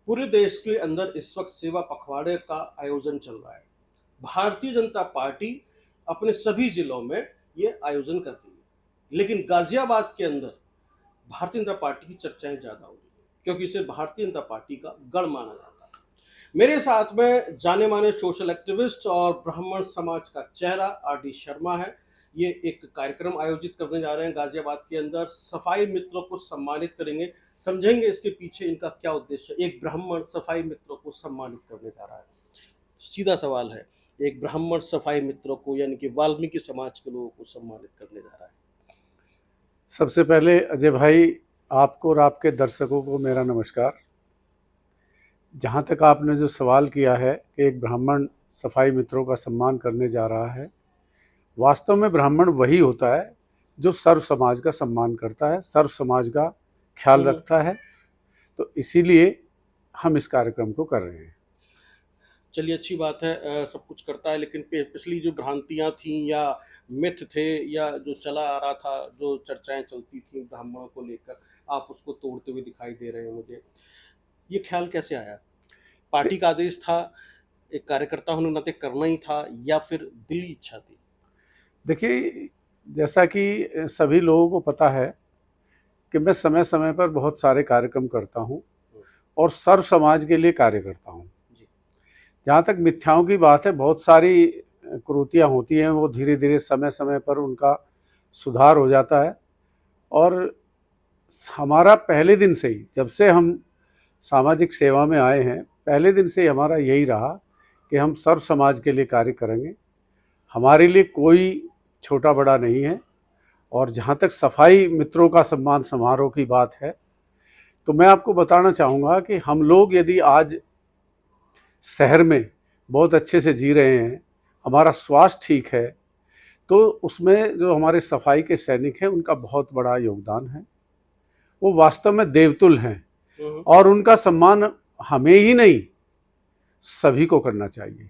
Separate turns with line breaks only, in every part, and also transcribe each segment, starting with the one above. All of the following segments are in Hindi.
पूरे देश के अंदर इस वक्त सेवा पखवाड़े का आयोजन चल रहा है। भारतीय जनता पार्टी अपने सभी जिलों में ये आयोजन करती है, लेकिन गाजियाबाद के अंदर भारतीय जनता पार्टी की चर्चाएं ज़्यादा हो रही है, क्योंकि इसे भारतीय जनता पार्टी का गढ़ माना जाता है। मेरे साथ में जाने माने सोशल एक्टिविस्ट और ब्राह्मण समाज का चेहरा आर.डी. शर्मा है। ये एक कार्यक्रम आयोजित करने जा रहे हैं गाजियाबाद के अंदर, सफाई मित्रों को सम्मानित करेंगे। समझेंगे इसके पीछे इनका क्या उद्देश्य है। एक ब्राह्मण सफाई मित्रों को सम्मानित करने जा रहा है। सीधा सवाल है, एक ब्राह्मण सफाई मित्रों को यानी कि वाल्मीकि समाज के लोगों को सम्मानित करने जा रहा है।
सबसे पहले अजय भाई, आपको और आपके दर्शकों को मेरा नमस्कार। जहाँ तक आपने जो सवाल किया है कि एक ब्राह्मण सफाई मित्रों का सम्मान करने जा रहा है, वास्तव में ब्राह्मण वही होता है जो सर्व समाज का सम्मान करता है, सर्व समाज का ख्याल रखता है। तो इसीलिए हम इस कार्यक्रम को कर रहे हैं।
चलिए, अच्छी बात है, सब कुछ करता है, लेकिन पिछली जो भ्रांतियां थी या मिथ थे या जो चला आ रहा था, जो चर्चाएं चलती थी ब्राह्मणों को लेकर, आप उसको तोड़ते हुए दिखाई दे रहे हैं मुझे। ये ख्याल कैसे आया? पार्टी का आदेश था, एक कार्यकर्ता होने नाते करना ही था, या फिर दिली इच्छा थी?
देखिए, जैसा कि सभी लोगों को पता है कि मैं समय समय पर बहुत सारे कार्यक्रम करता हूँ और सर्व समाज के लिए कार्य करता हूँ। जहाँ तक मिथ्याओं की बात है, बहुत सारी कुरीतियाँ होती हैं, वो धीरे धीरे समय समय पर उनका सुधार हो जाता है। और हमारा पहले दिन से ही, जब से हम सामाजिक सेवा में आए हैं, पहले दिन से ही हमारा यही रहा कि हम सर्व समाज के लिए कार्य करेंगे। हमारे लिए कोई छोटा बड़ा नहीं है। और जहाँ तक सफाई मित्रों का सम्मान समारोह की बात है, तो मैं आपको बताना चाहूँगा कि हम लोग यदि आज शहर में बहुत अच्छे से जी रहे हैं, हमारा स्वास्थ्य ठीक है, तो उसमें जो हमारे सफाई के सैनिक हैं उनका बहुत बड़ा योगदान है। वो वास्तव में देवतुल्य हैं और उनका सम्मान हमें ही नहीं, सभी को करना चाहिए।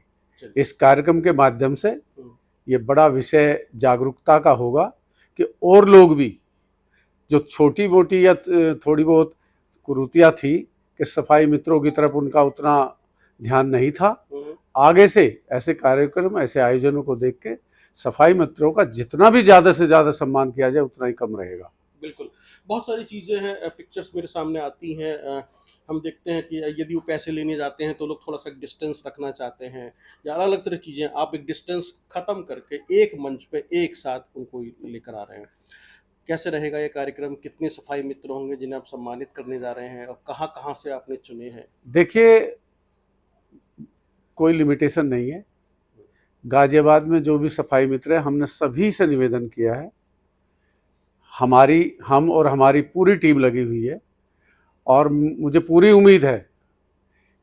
इस कार्यक्रम के माध्यम से ये बड़ा विषय जागरूकता का होगा कि और लोग भी, जो छोटी मोटी या थोड़ी बहुत कुरीतियाँ थी कि सफाई मित्रों की तरफ उनका उतना ध्यान नहीं था, आगे से ऐसे कार्यक्रम, ऐसे आयोजनों को देख के सफाई मित्रों का जितना भी ज़्यादा से ज़्यादा सम्मान किया जाए उतना ही कम रहेगा।
बिल्कुल, बहुत सारी चीज़ें हैं, पिक्चर्स मेरे सामने आती हैं। हम देखते हैं कि यदि वो पैसे लेने जाते हैं तो लोग थोड़ा सा डिस्टेंस रखना चाहते हैं, या अलग अलग तरह की चीज़ें। आप एक डिस्टेंस ख़त्म करके एक मंच पे एक साथ उनको लेकर आ रहे हैं। कैसे रहेगा ये कार्यक्रम? कितने सफाई मित्र होंगे जिन्हें आप सम्मानित करने जा रहे हैं, और कहाँ कहाँ से आपने चुने हैं?
देखिए, कोई लिमिटेशन नहीं है। गाजियाबाद में जो भी सफाई मित्र हैं, हमने सभी से निवेदन किया है। हम और हमारी पूरी टीम लगी हुई है, और मुझे पूरी उम्मीद है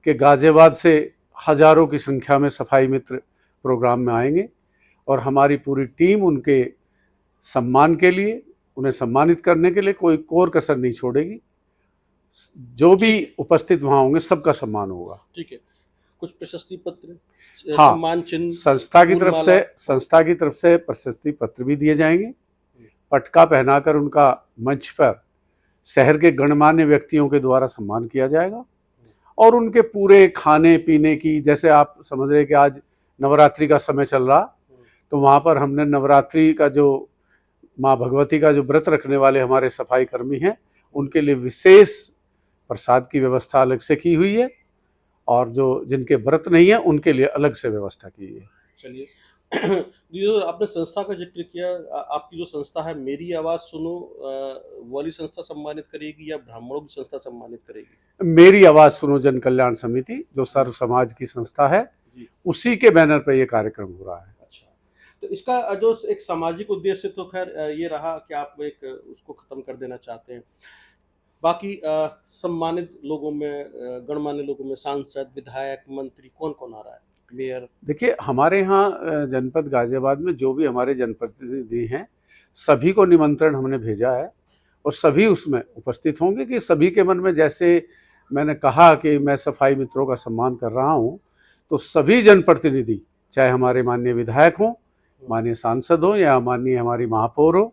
कि गाजियाबाद से हज़ारों की संख्या में सफाई मित्र प्रोग्राम में आएंगे और हमारी पूरी टीम उनके सम्मान के लिए, उन्हें सम्मानित करने के लिए कोई कोर कसर नहीं छोड़ेगी। जो भी उपस्थित वहाँ होंगे सबका सम्मान होगा।
ठीक है, कुछ प्रशस्ति पत्र,
हाँ,
सम्मान चिन्ह
संस्था की तरफ से प्रशस्ति पत्र भी दिए जाएंगे। पटका पहनाकर उनका मंच पर शहर के गणमान्य व्यक्तियों के द्वारा सम्मान किया जाएगा। और उनके पूरे खाने पीने की, जैसे आप समझ रहे कि आज नवरात्रि का समय चल रहा, तो वहाँ पर हमने नवरात्रि का जो माँ भगवती का जो व्रत रखने वाले हमारे सफाई कर्मी हैं, उनके लिए विशेष प्रसाद की व्यवस्था अलग से की हुई है, और जो जिनके व्रत नहीं है उनके लिए अलग से व्यवस्था की है।
चलिए, जो आपने संस्था का जिक्र किया, आपकी जो संस्था है मेरी आवाज़ सुनो, वाली संस्था सम्मानित करेगी या ब्राह्मणों की संस्था सम्मानित करेगी?
मेरी आवाज़ सुनो जन कल्याण समिति, जो सर्व समाज की संस्था है, उसी के बैनर पर यह कार्यक्रम हो रहा है।
अच्छा, तो इसका जो एक सामाजिक उद्देश्य तो खैर ये रहा कि आप एक उसको ख़त्म कर देना चाहते हैं। बाकी सम्मानित लोगों में, गणमान्य लोगों में सांसद, विधायक, मंत्री कौन कौन आ रहा है? मेयर?
देखिए, हमारे यहाँ जनपद गाजियाबाद में जो भी हमारे जनप्रतिनिधि हैं, सभी को निमंत्रण हमने भेजा है और सभी उसमें उपस्थित होंगे। कि सभी के मन में, जैसे मैंने कहा कि मैं सफाई मित्रों का सम्मान कर रहा हूँ, तो सभी जनप्रतिनिधि, चाहे हमारे माननीय विधायक हों, माननीय सांसद हो या माननीय हमारी महापौर हो,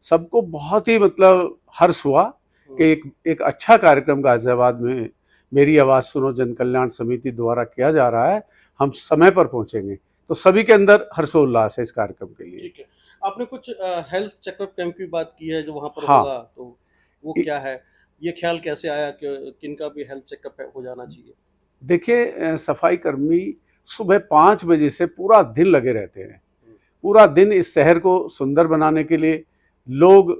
सबको बहुत ही मतलब हर्ष हुआ कि एक अच्छा कार्यक्रम गाजियाबाद में मेरी आवाज़ सुनो जन कल्याण समिति द्वारा किया जा रहा है, हम समय पर पहुंचेंगे। तो सभी के अंदर हर्षोल्लास है इस कार्यक्रम के लिए।
ठीक है। आपने कुछ हेल्थ चेकअप कैंप की बात की है जो वहाँ पर
हाँ।
होगा, तो वो क्या है? ये ख्याल कैसे आया कि किनका भी हेल्थ चेकअप हो जाना चाहिए?
देखिए, सफाई कर्मी सुबह 5 बजे से पूरा दिन लगे रहते हैं।
हुँ।
पूरा दिन इस शहर को सुंदर बनाने के लिए, लोग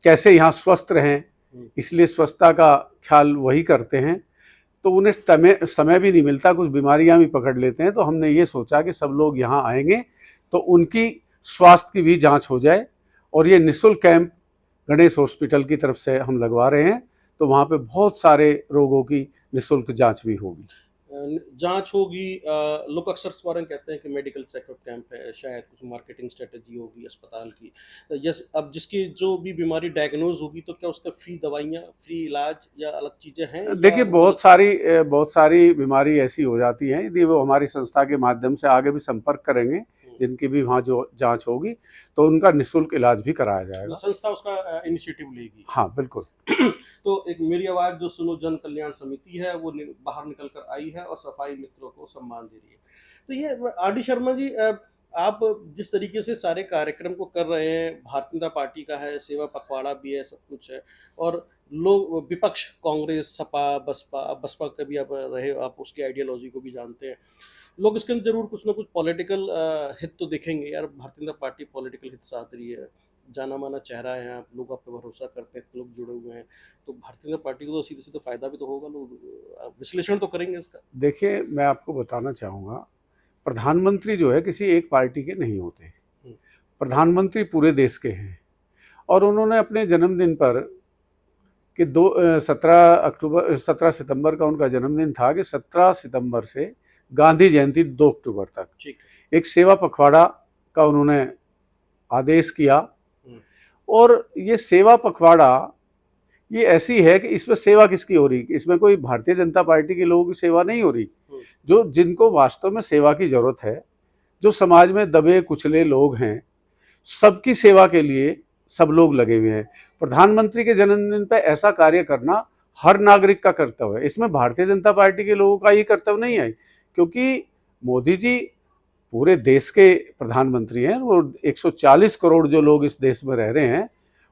कैसे यहाँ स्वस्थ रहें,
हुँ।
इसलिए स्वच्छता का ख्याल वही करते हैं। तो उन्हें समय भी नहीं मिलता, कुछ बीमारियां भी पकड़ लेते हैं। तो हमने ये सोचा कि सब लोग यहाँ आएंगे तो उनकी स्वास्थ्य की भी जांच हो जाए, और ये निःशुल्क कैंप गणेश हॉस्पिटल की तरफ से हम लगवा रहे हैं। तो वहाँ पे बहुत सारे रोगों की निःशुल्क जांच भी होगी।
जाँच होगी, लोग अक्सर इस बारे में कहते हैं कि मेडिकल चेकअप कैंप है, शायद कुछ मार्केटिंग स्ट्रैटेजी होगी अस्पताल की। अब जिसकी जो भी बीमारी डायग्नोज़ होगी, तो क्या उसका फ्री दवाइयाँ, फ्री इलाज या अलग चीज़ें हैं, या
देखिए,
वो अलग से?
बहुत सारी बीमारी ऐसी हो जाती हैं, यदि वो हमारी संस्था के माध्यम से आगे भी संपर्क करेंगे,
हुँ।
जिनकी भी वहाँ जो जांच होगी, तो उनका निःशुल्क इलाज भी कराया जाएगा।
संस्था उसका इनिशिएटिव लेगी।
हाँ, बिल्कुल।
तो एक मेरी आवाज़ जो सुनो जन कल्याण समिति है, वो बाहर निकल कर आई है और सफाई मित्रों को सम्मान दे रही है। तो ये आर डी शर्मा जी, आप जिस तरीके से सारे कार्यक्रम को कर रहे हैं, भारतीय जनता पार्टी का है, सेवा पखवाड़ा भी है, सब कुछ है, और लोग विपक्ष कांग्रेस, सपा, बसपा, बसपा का भी आप रहे, आप उसकी आइडियोलॉजी को भी जानते हैं। लोग इसके अंदर ज़रूर कुछ ना कुछ पॉलिटिकल हित तो देखेंगे, यार भारतीय जनता पार्टी पॉलिटिकल हित साध रही है, जाना-माना चेहरा है, आप लोग आप पे भरोसा करते हैं, लोग जुड़े हुए हैं, तो भारतीय जनता पार्टी को तो सीधे-सीधे फ़ायदा भी तो होगा, लोग विश्लेषण तो करेंगे इसका।
देखिए, मैं आपको बताना चाहूँगा, प्रधानमंत्री जो है किसी एक पार्टी के नहीं होते।
हुँ।
प्रधानमंत्री पूरे देश के हैं, और उन्होंने अपने जन्मदिन पर, कि 17 सितंबर का उनका जन्मदिन था, कि 17 सितंबर से गांधी जयंती 2 अक्टूबर तक
ठीक है।
एक सेवा पखवाड़ा का उन्होंने आदेश किया।
हुँ।
और ये सेवा पखवाड़ा ये ऐसी है कि इसमें सेवा किसकी हो रही, इसमें कोई भारतीय जनता पार्टी के लोगों की सेवा नहीं हो रही।
हुँ।
जो जिनको वास्तव में सेवा की जरूरत है, जो समाज में दबे कुचले लोग हैं, सबकी सेवा के लिए सब लोग लगे हुए हैं। प्रधानमंत्री के जन्मदिन पर ऐसा कार्य करना हर नागरिक का कर्तव्य है। इसमें भारतीय जनता पार्टी के लोगों का ये कर्तव्य नहीं है, क्योंकि मोदी जी पूरे देश के प्रधानमंत्री हैं, और 140 करोड़ जो लोग इस देश में रह रहे हैं,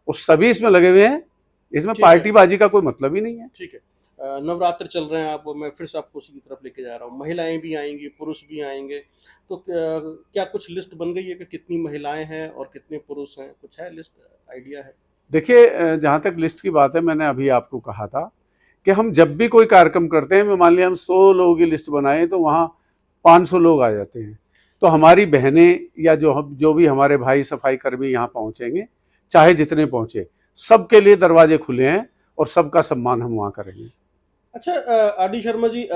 वो सभी इसमें लगे हुए हैं। इसमें
ठीक है।
पार्टीबाजी का कोई मतलब ही नहीं है।
ठीक है। नवरात्र चल रहे हैं, आप मैं फिर से आपको उसी की तरफ लेके जा रहा हूँ। महिलाएँ भी आएँगी, पुरुष भी आएँगे, तो क्या कुछ लिस्ट बन गई है कि कितनी महिलाएँ हैं और कितने पुरुष हैं? कुछ है लिस्ट, आइडिया है?
देखिए, जहाँ तक लिस्ट की बात है, मैंने अभी आपको कहा था कि हम जब भी कोई कार्यक्रम करते हैं, मान लिया हम 100 लोगों की लिस्ट बनाएं, तो वहाँ 500 लोग आ जाते हैं। तो हमारी बहनें या जो भी हमारे भाई सफाई कर्मी यहाँ पहुँचेंगे, चाहे जितने पहुँचे, सबके लिए दरवाजे खुले हैं, और सबका सम्मान हम वहाँ करेंगे।
अच्छा, आर डी शर्मा जी,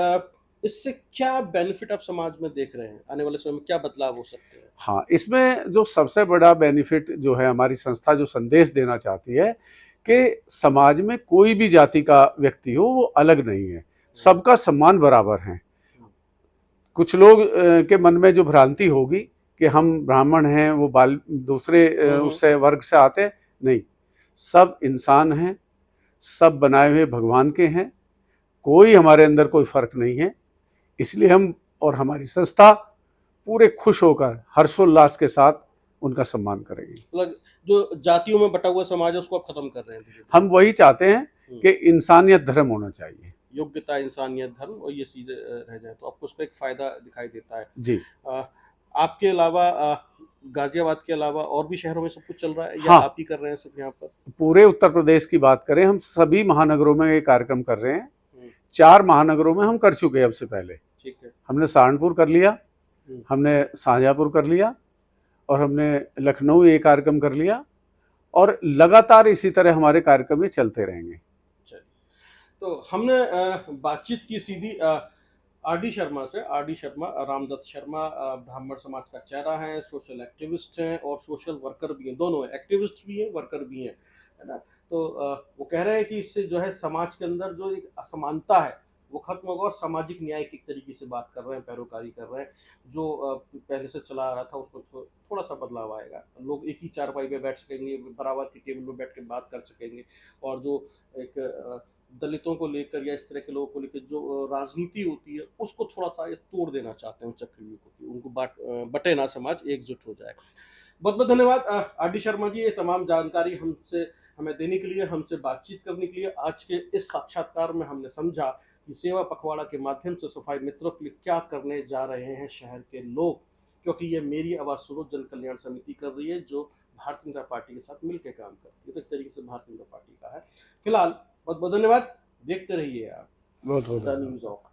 इससे क्या बेनिफिट आप समाज में देख रहे हैं? आने वाले समय में क्या बदलाव हो सकते हैं?
हाँ, इसमें जो सबसे बड़ा बेनिफिट जो है, हमारी संस्था जो संदेश देना चाहती है कि समाज में कोई भी जाति का व्यक्ति हो, वो अलग नहीं है, सबका सम्मान बराबर है। कुछ लोग के मन में जो भ्रांति होगी कि हम ब्राह्मण हैं, वो दूसरे उससे वर्ग से आते हैं, नहीं, सब इंसान हैं, सब बनाए हुए भगवान के हैं, कोई हमारे अंदर कोई फर्क नहीं है। इसलिए हम और हमारी संस्था पूरे खुश होकर हर्षोल्लास के साथ उनका सम्मान करेंगे।
मतलब जो जातियों में बटा हुआ समाज है, उसको आप खत्म कर रहे हैं धीरे-धीरे।
हम वही चाहते हैं कि इंसानियत धर्म होना चाहिए।
योग्यता, इंसानियत, धर्म, और ये चीज़ें रह जाएँ, तो आपको उसपे एक फ़ायदा दिखाई देता है।
जी।
आपके अलावा, गाज़ियाबाद के अलावा और भी शहरों में सब कुछ चल रहा है, या
हाँ,
आप ही कर रहे हैं सिर्फ़ यहाँ पर?
पूरे उत्तर प्रदेश की बात करें, हम सभी महानगरों में ये कार्यक्रम कर रहे हैं।
हुँ।
4 महानगरों में हम कर चुके हैं अब से पहले।
ठीक है।
हमने सहारनपुर कर लिया, हमने शाहजहाँपुर कर लिया, और हमने लखनऊ ये कार्यक्रम कर लिया, और लगातार इसी तरह हमारे कार्यक्रम ये चलते रहेंगे।
चलिए, तो हमने बातचीत की सीधी आर डी शर्मा से। आर डी शर्मा, रामदत्त शर्मा, ब्राह्मण समाज का चेहरा है, सोशल एक्टिविस्ट हैं और सोशल वर्कर भी हैं, दोनों हैं, एक्टिविस्ट भी हैं, वर्कर भी हैं, है ना? तो वो कह रहे हैं कि इससे जो है समाज के अंदर जो एक असमानता है, वो खत्म होगा, और सामाजिक न्याय की तरीके से बात कर रहे हैं, पैरोकारी कर रहे हैं। जो पहले से चला आ रहा था, उसमें थोड़ा सा बदलाव आएगा। लोग एक ही चारपाई पे बैठ सकेंगे, बराबर की टेबल पे बैठ के बात कर सकेंगे, और जो एक दलितों को लेकर या इस तरह के लोगों को लेकर जो राजनीति होती है उसको थोड़ा सा ये तोड़ देना चाहते हैं चक्रव्यूह को, कि उनको बटे ना समाज, एकजुट हो जाए। बहुत बहुत धन्यवाद आर डी शर्मा जी, ये तमाम जानकारी हमें देने के लिए, हमसे बातचीत करने के लिए। आज के इस साक्षात्कार में हमने समझा कि सेवा पखवाड़ा के माध्यम से सफाई मित्रों के लिए क्या करने जा रहे हैं शहर के लोग, क्योंकि ये मेरी आवाज़ सुनो जन कल्याण समिति कर रही है, जो भारतीय जनता पार्टी के साथ मिलकर काम करती है। तो इस तरीके से भारतीय जनता पार्टी का है। फिलहाल बहुत बहुत धन्यवाद, देखते रहिए आप
बहुत
द न्यूज़ ऑफ